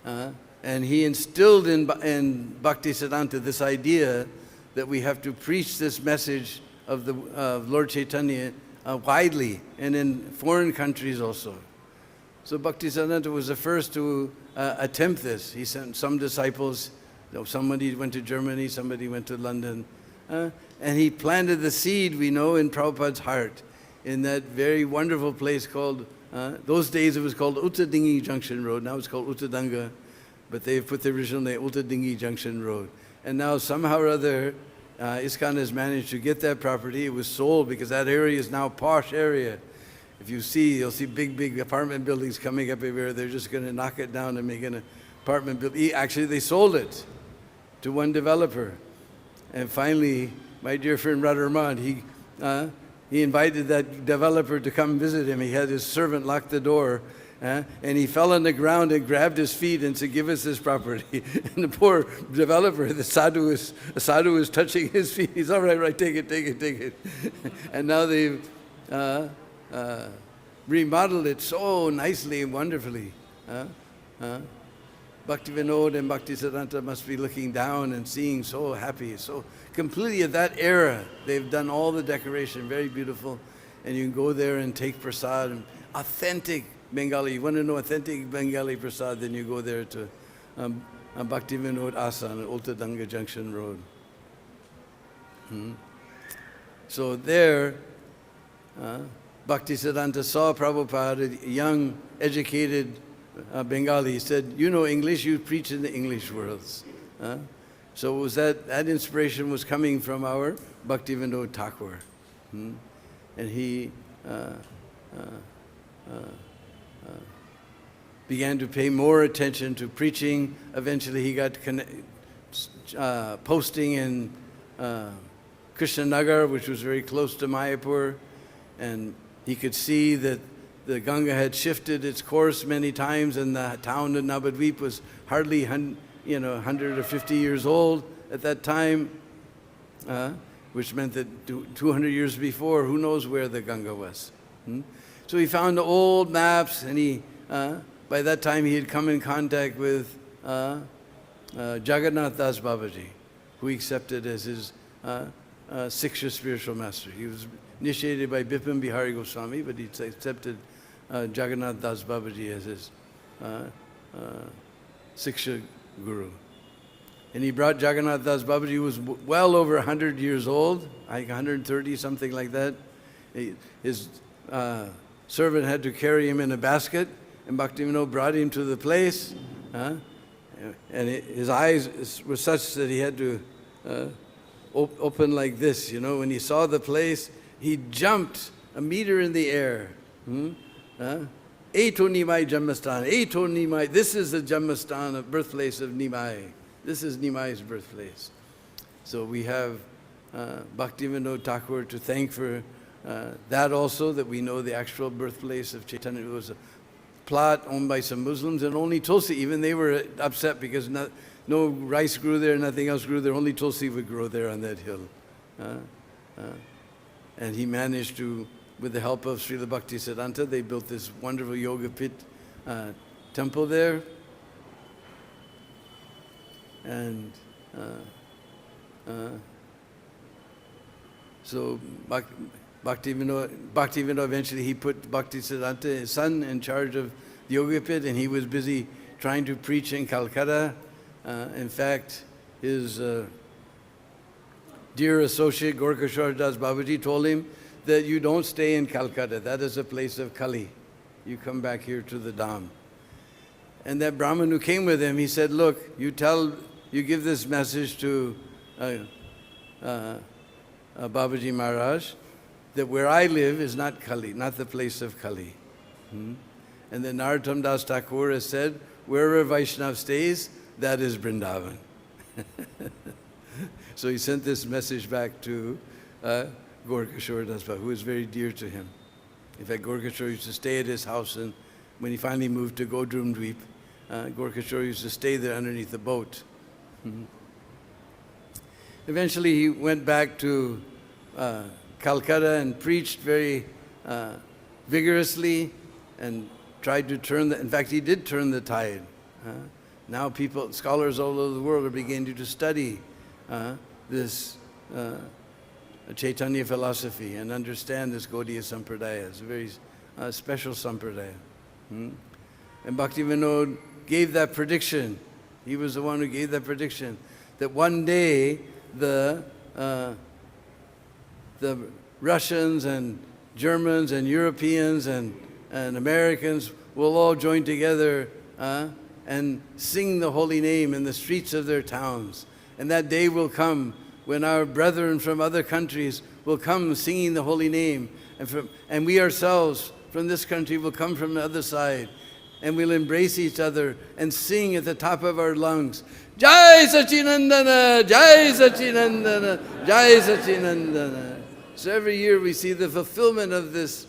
Prabhupada. And he instilled in Bhaktisiddhanta this idea that we have to preach this message of Lord Chaitanya widely and in foreign countries also. So Bhaktisiddhanta was the first to attempt this. He sent some disciples, somebody went to Germany, somebody went to London, and he planted the seed, we know, in Prabhupada's heart, in that very wonderful place called, those days it was called Uttadingi Junction Road, now it's called Uttadanga, but they put the original name, Uttadingi Junction Road. And now somehow or other, ISKCON has managed to get that property. It was sold because that area is now a posh area. If you see, you'll see big, big apartment buildings coming up everywhere. They're just going to knock it down and make an apartment building. Actually, they sold it to one developer. And finally, my dear friend Radharman, he invited that developer to come visit him. He had his servant lock the door, and he fell on the ground and grabbed his feet and said, give us this property. And the poor developer, the sadhu was touching his feet. He's all right, take it. And now they've remodeled it so nicely and wonderfully. Bhaktivinod and Bhaktisiddhanta must be looking down and seeing, so happy. So completely of that era, they've done all the decoration, very beautiful. And you can go there and take prasad, and authentic Bengali. You want to know authentic Bengali prasad, then you go there to Bhaktivinod Asan at Uttadanga Junction Road. So there, Bhaktisiddhanta saw Prabhupada, a young, educated Bengali. He said, you know English, you preach in the English worlds. So it was that inspiration was coming from our Bhaktivinod Thakur. And he began to pay more attention to preaching. Eventually he got posting in Krishnanagar, which was very close to Mayapur, and he could see that the Ganga had shifted its course many times, and the town of Navadvip was hardly 150 years old at that time, which meant that 200 years before, who knows where the Ganga was. So he found the old maps, and by that time he had come in contact with Jagannath Das Babaji, who he accepted as his Siksha spiritual master. He was initiated by Bipin Bihari Goswami, but he accepted Jagannath Das Babaji as his Siksha guru. And he brought Jagannath Das Babaji, who was well over 100 years old, like 130, something like that. His servant had to carry him in a basket, and Bhaktivinoda brought him to the place, and his eyes were such that he had to open like this. When he saw the place, he jumped a meter in the air. Eto Nimai Jammastan, Eto Nimai, this is the Jammastan, of birthplace of Nimai. This is Nimai's birthplace. So we have Bhaktivinoda Thakur to thank for that also, that we know the actual birthplace of Chaitanya. It was a plot owned by some Muslims, and only Tulsi, even they were upset because no rice grew there, nothing else grew there, only Tulsi would grow there on that hill. And he managed to, with the help of Srila Bhaktisiddhanta, they built this wonderful yoga pit temple there. And so Bhaktivinoda eventually, he put Bhaktisiddhanta, his son, in charge of the yoga pit, and he was busy trying to preach in Calcutta. In fact, his dear associate Gorkashwar Das Babaji told him that you don't stay in Calcutta. That is a place of Kali. You come back here to the Dham. And that Brahmin who came with him, he said, look, you give this message to Babaji Maharaj, that where I live is not Kali, not the place of Kali. And then Narottam Das Thakur has said, wherever Vaishnav stays, that is Vrindavan. So he sent this message back to Gorkashwar Das Babaji, who was very dear to him. In fact, Gorkashwar used to stay at his house, and when he finally moved to Godrum Dweep, Gorkashwar used to stay there underneath the boat. Eventually he went back to Calcutta and preached very vigorously and tried to turn in fact, he did turn the tide. Now scholars all over the world are beginning to study this Chaitanya philosophy and understand this Gaudiya Sampradaya. It's a very special Sampradaya. And Bhaktivinoda gave that prediction. He was the one who gave that prediction, that one day the Russians and Germans and Europeans and Americans will all join together and sing the holy name in the streets of their towns. And that day will come when our brethren from other countries will come singing the holy name, and we ourselves from this country will come from the other side, and we'll embrace each other and sing at the top of our lungs, Jai Sachinandana, Jai Sachinandana, Jai Sachinandana. So every year we see the fulfillment of this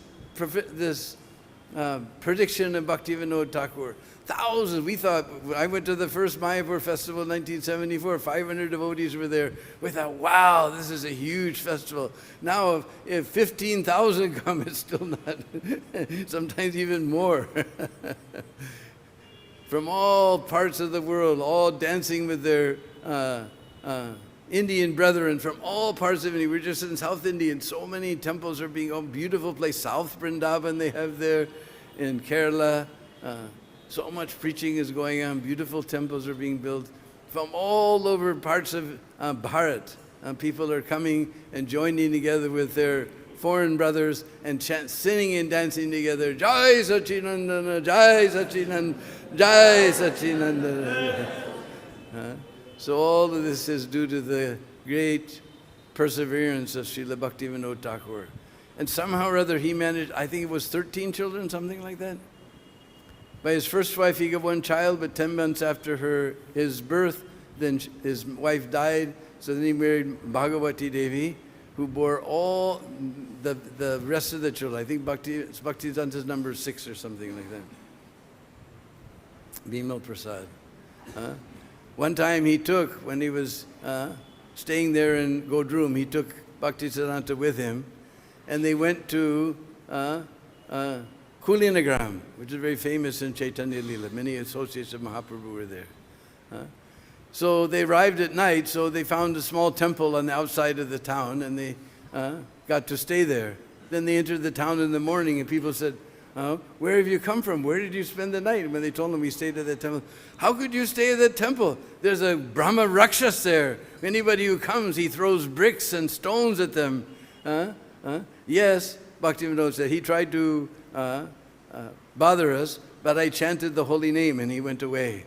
prediction of Bhaktivinoda Thakur. Thousands. We thought, I went to the first Mayapur festival in 1974, 500 devotees were there. We thought, wow, this is a huge festival. Now, if 15,000 come, it's still not, sometimes even more. From all parts of the world, all dancing with their Indian brethren from all parts of India. We're just in South India, and so many temples are being, beautiful place. South Vrindavan they have there, in Kerala. So much preaching is going on. Beautiful temples are being built. From all over parts of Bharat, people are coming and joining together with their foreign brothers and singing and dancing together. Jai Sachinandana, Jai Sachinandana, Jai Sachinandana. So all of this is due to the great perseverance of Srila Bhaktivinoda Thakur. And somehow or other he managed, I think it was 13 children, something like that. By his first wife he got one child, but 10 months after his birth, then his wife died. So then he married Bhagavati Devi, who bore all the rest of the children. I think Bhaktivedanta number 6 or something like that. Bimal Prasad. One time he took, when he was staying there in Godrum, he took Bhaktisiddhanta with him, and they went to Kulinagram, which is very famous in Chaitanya Leela. Many associates of Mahaprabhu were there. So they arrived at night, so they found a small temple on the outside of the town, and they got to stay there. Then they entered the town in the morning, and people said, where have you come from? Where did you spend the night? And when they told them we stayed at that temple, how could you stay at that temple? There's a Brahma Rakshas there. Anybody who comes, he throws bricks and stones at them. Yes, Bhaktivinoda said, he tried to bother us, but I chanted the holy name and he went away.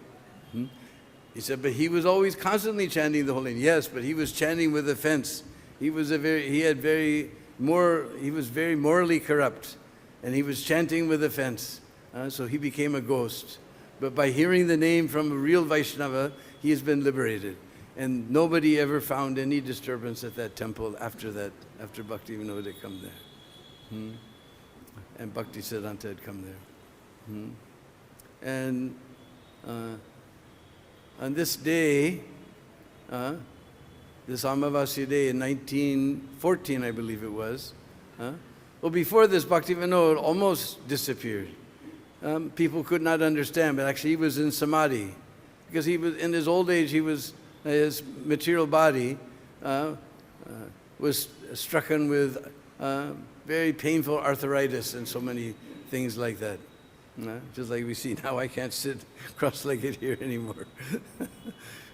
He said, but he was always constantly chanting the holy name. Yes, but he was chanting with offense. He was very morally corrupt, and he was chanting with offense. So he became a ghost. But by hearing the name from a real Vaishnava, he has been liberated. And nobody ever found any disturbance at that temple after that, after Bhaktivinoda had come there. And Bhaktisiddhanta had come there. And on this day, this Amavasya day in 1914, I believe it was, well, before this, Bhaktivinoda almost disappeared. People could not understand, but actually he was in samadhi. Because he was, in his old age, his material body was stricken with very painful arthritis and so many things like that. Just like we see now, I can't sit cross-legged here anymore.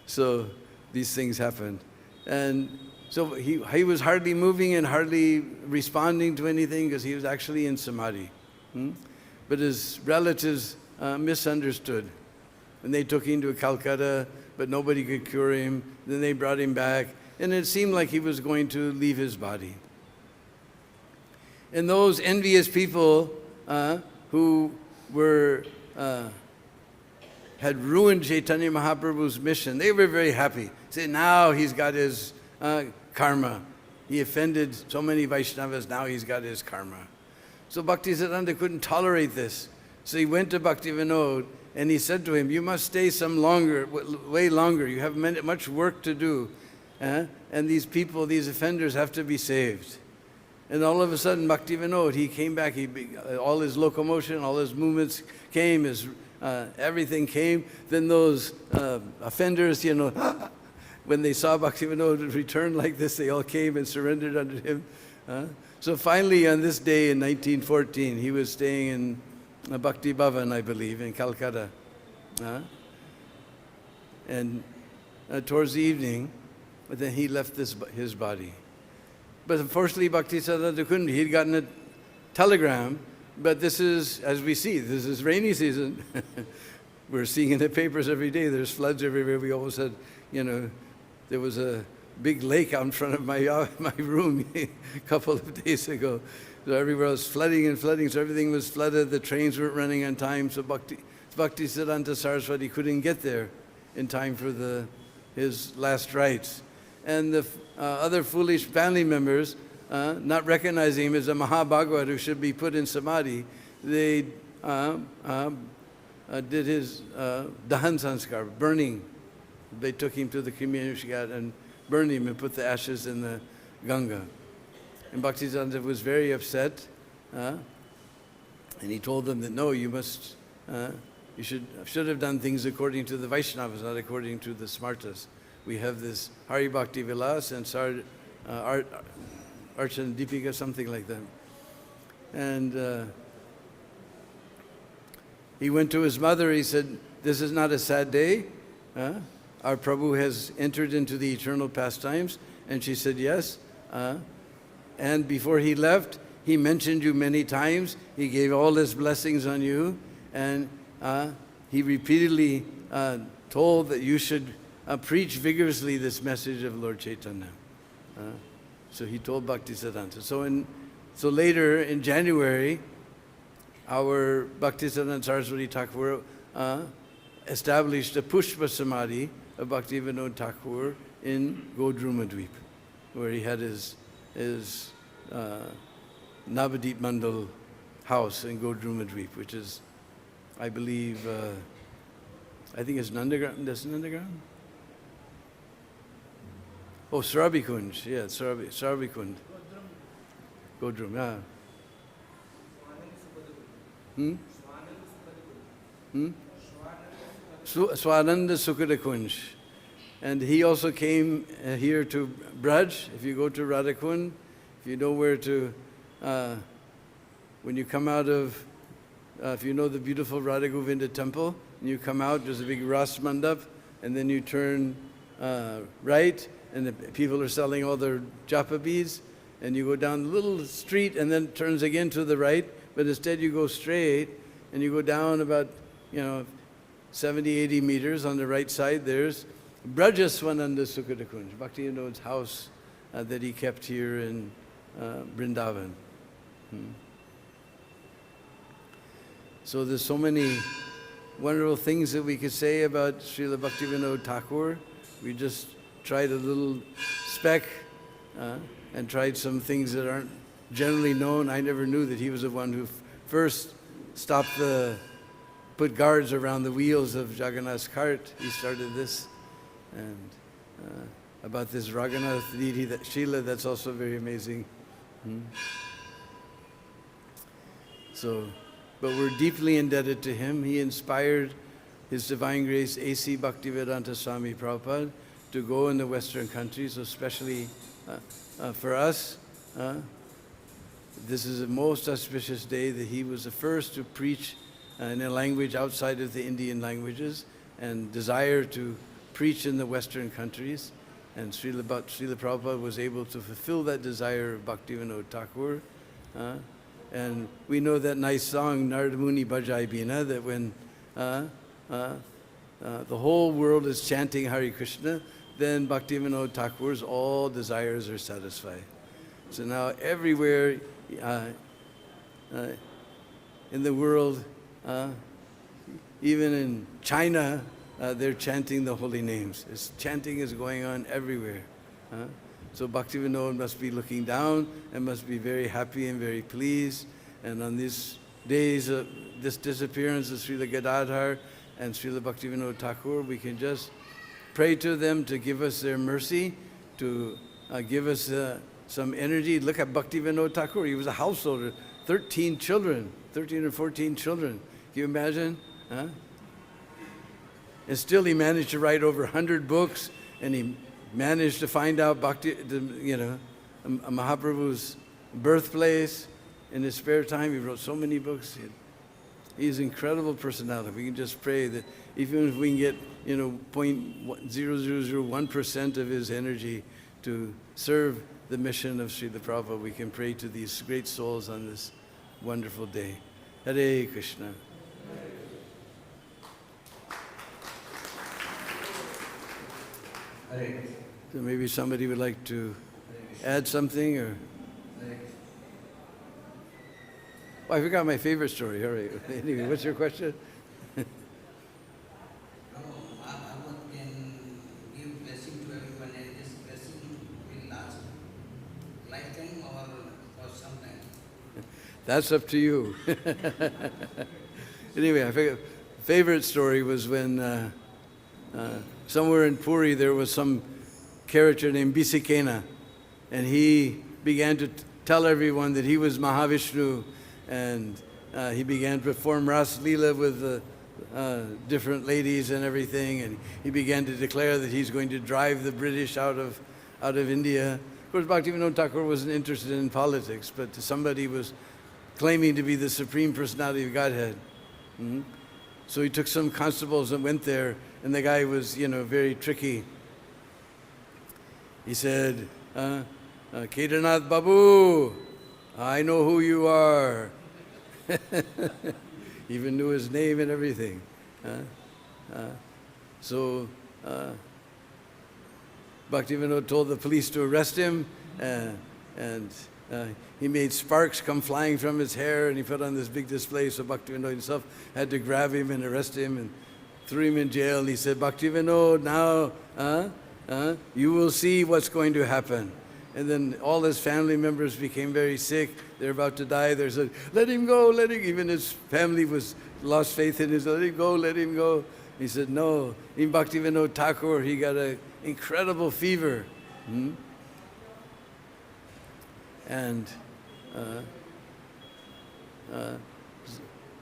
So these things happened. And so he was hardly moving and hardly responding to anything because he was actually in samadhi. But his relatives misunderstood. And they took him to Calcutta, but nobody could cure him. Then they brought him back, and it seemed like he was going to leave his body. And those envious people who had ruined Chaitanya Mahaprabhu's mission, they were very happy. Say, now he's got his karma. He offended so many Vaishnavas, now he's got his karma. So Bhaktisiddhanta couldn't tolerate this. So he went to Bhaktivinoda and he said to him, you must stay way longer. You have much work to do. And these people, these offenders have to be saved. And all of a sudden, Bhaktivinoda, he came back, all his locomotion, all his movements came, everything came. Then those offenders, when they saw Bhaktivinoda return like this, they all came and surrendered under him. So finally, on this day in 1914, he was staying in Bhakti Bhavan, I believe, in Calcutta. And towards the evening, then he left his body. But unfortunately, Bhaktisiddhanta couldn't. He'd gotten a telegram, but this is, as we see, this is rainy season. We're seeing in the papers every day, there's floods everywhere. We almost had, there was a big lake out in front of my room a couple of days ago. So everywhere was flooding and flooding, so everything was flooded. The trains weren't running on time, so Bhaktisiddhanta Saraswati couldn't get there in time for his last rites. And the other foolish family members, not recognizing him as a Mahabhagavat who should be put in samadhi, they did his dahan sanskar, burning. They took him to the Kriya and burned him and put the ashes in the Ganga. And Bhaktisiddhanta was very upset, and he told them that no, you should have done things according to the Vaishnavas, not according to the Smartas. We have this Hari Bhakti Vilas and Archana Deepika, something like that. And he went to his mother, he said, this is not a sad day. Our Prabhu has entered into the eternal pastimes. And she said, yes. And before he left, he mentioned you many times. He gave all his blessings on you. And he repeatedly told that you should preach vigorously this message of Lord Chaitanya. So he told Bhaktisiddhanta. So in So later in January, our Bhaktisiddhanta Saraswati Thakur established a Pushpa Samadhi of Bhaktivinod Thakur in Godrumadweep, where he had his Navadip Mandal house in Godrumadweep, which is, I believe, I think it's Nandagram. That's Nandagram? Oh, Srabikund. Yeah, Srabikund. Godrum, yeah. Swananda Sukhada Kunj. And he also came here to Braj. If you go to Radhakund, if you know where to, when you come out of, if you know the beautiful Radha Govinda temple, and you come out, there's a big Ras Mandap, and then you turn right, and the people are selling all their japa beads, and you go down the little street, and then it turns again to the right, but instead you go straight, and you go down about, 70, 80 meters on the right side. There's Brajaswananda Sukhadakunj, Bhaktivinod's house that he kept here in Vrindavan. So there's so many wonderful things that we could say about Srila Bhaktivinoda Thakur. We just tried a little speck and tried some things that aren't generally known. I never knew that he was the one who first put guards around the wheels of Jagannath's cart. He started this. And about this Raghunath Didi, that Srila, that's also very amazing. So, but we're deeply indebted to him. He inspired His Divine Grace A.C. Bhaktivedanta Swami Prabhupada to go in the Western countries, especially for us. This is a most auspicious day that he was the first to preach in a language outside of the Indian languages and desire to preach in the Western countries. And Srila Prabhupada was able to fulfill that desire of Bhaktivinoda Thakur. And we know that nice song, Narada Muni Bhajai Bina, that when the whole world is chanting Hare Krishna, then Bhaktivinoda Thakur's all desires are satisfied. So now everywhere in the world, even in China, they're chanting the holy names. Chanting is going on everywhere. So Bhaktivinoda must be looking down and must be very happy and very pleased. And on these days of this disappearance of Srila Gadadhar and Srila Bhaktivinoda Thakur, we can just pray to them to give us their mercy, to give us some energy. Look at Bhaktivinoda Thakur. He was a householder, 13 or 14 children. Can you imagine? And still he managed to write over 100 books, and he managed to find out Mahaprabhu's birthplace in his spare time. He wrote so many books. He's an incredible personality. We can just pray that even if we can get 0.0001% of his energy to serve the mission of Srila Prabhupada, we can pray to these great souls on this wonderful day. Hare Krishna. So maybe somebody would like to add something, or... Oh, I forgot my favorite story. All right. Anyway, what's your question? I can give blessing to everyone, and this blessing will last lifetime or some time. That's up to you. Anyway, I forget. Favorite story was when somewhere in Puri there was some character named Bisikena, and he began to tell everyone that he was Mahavishnu, and he began to perform Ras Leela with different ladies and everything, and he began to declare that he's going to drive the British out of India. Of course, Bhaktivinoda Thakur wasn't interested in politics, but somebody was claiming to be the Supreme Personality of Godhead. So he took some constables and went there, and the guy was, very tricky. He said, Kedarnath Babu, I know who you are. Even knew his name and everything. So Bhaktivinoda told the police to arrest him, and he made sparks come flying from his hair, and he put on this big display, so Bhaktivinoda himself had to grab him and arrest him and threw him in jail. And he said, Bhaktivinoda, now you will see what's going to happen. And then all his family members became very sick. They're about to die. They said, let him go, let him. Even his family was lost faith in his, let him go, let him go. He said, no. In Bhaktivinoda Thakur, he got an incredible fever. And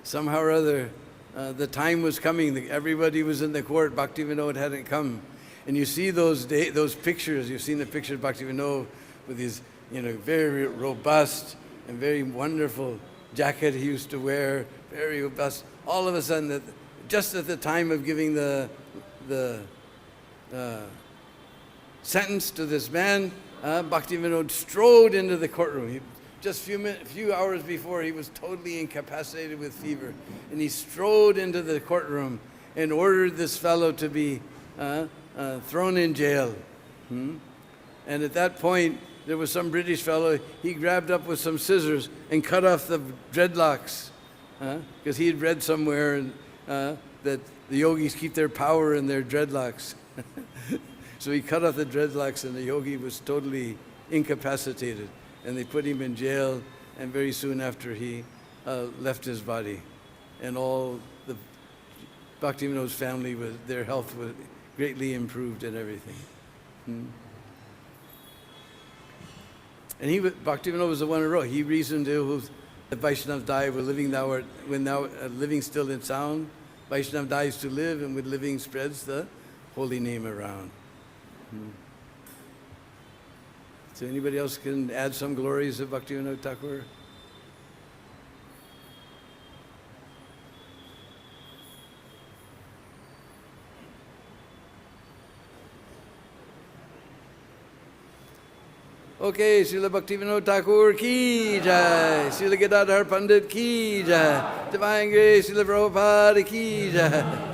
somehow or other, the time was coming. Everybody was in the court. Bhaktivinoda hadn't come. And you see those pictures. You've seen the picture of Bhaktivinoda with his, very robust and very wonderful jacket he used to wear, very robust. All of a sudden, just at the time of giving the sentence to this man, Bhaktivinoda strode into the courtroom. Just a few hours before, he was totally incapacitated with fever. And he strode into the courtroom and ordered this fellow to be thrown in jail. And at that point, there was some British fellow, he grabbed up with some scissors and cut off the dreadlocks. Because he had read somewhere that the yogis keep their power in their dreadlocks. So he cut off the dreadlocks, and the yogi was totally incapacitated. And they put him in jail, and very soon after he left his body. And all the Bhaktivinoda's family, their health was greatly improved and everything. And Bhaktivinoda was the one who wrote. He reasoned that Vaishnavas die when living still in sound. Vaishnava dies to live, and with living spreads the holy name around. So anybody else can add some glories of Bhaktivinoda Thakur? Okay, Srila Bhaktivinoda Thakur ki jai, Srila Gadadhar Pandit ki jai, Divine Grace, Srila Prabhupada ki jai.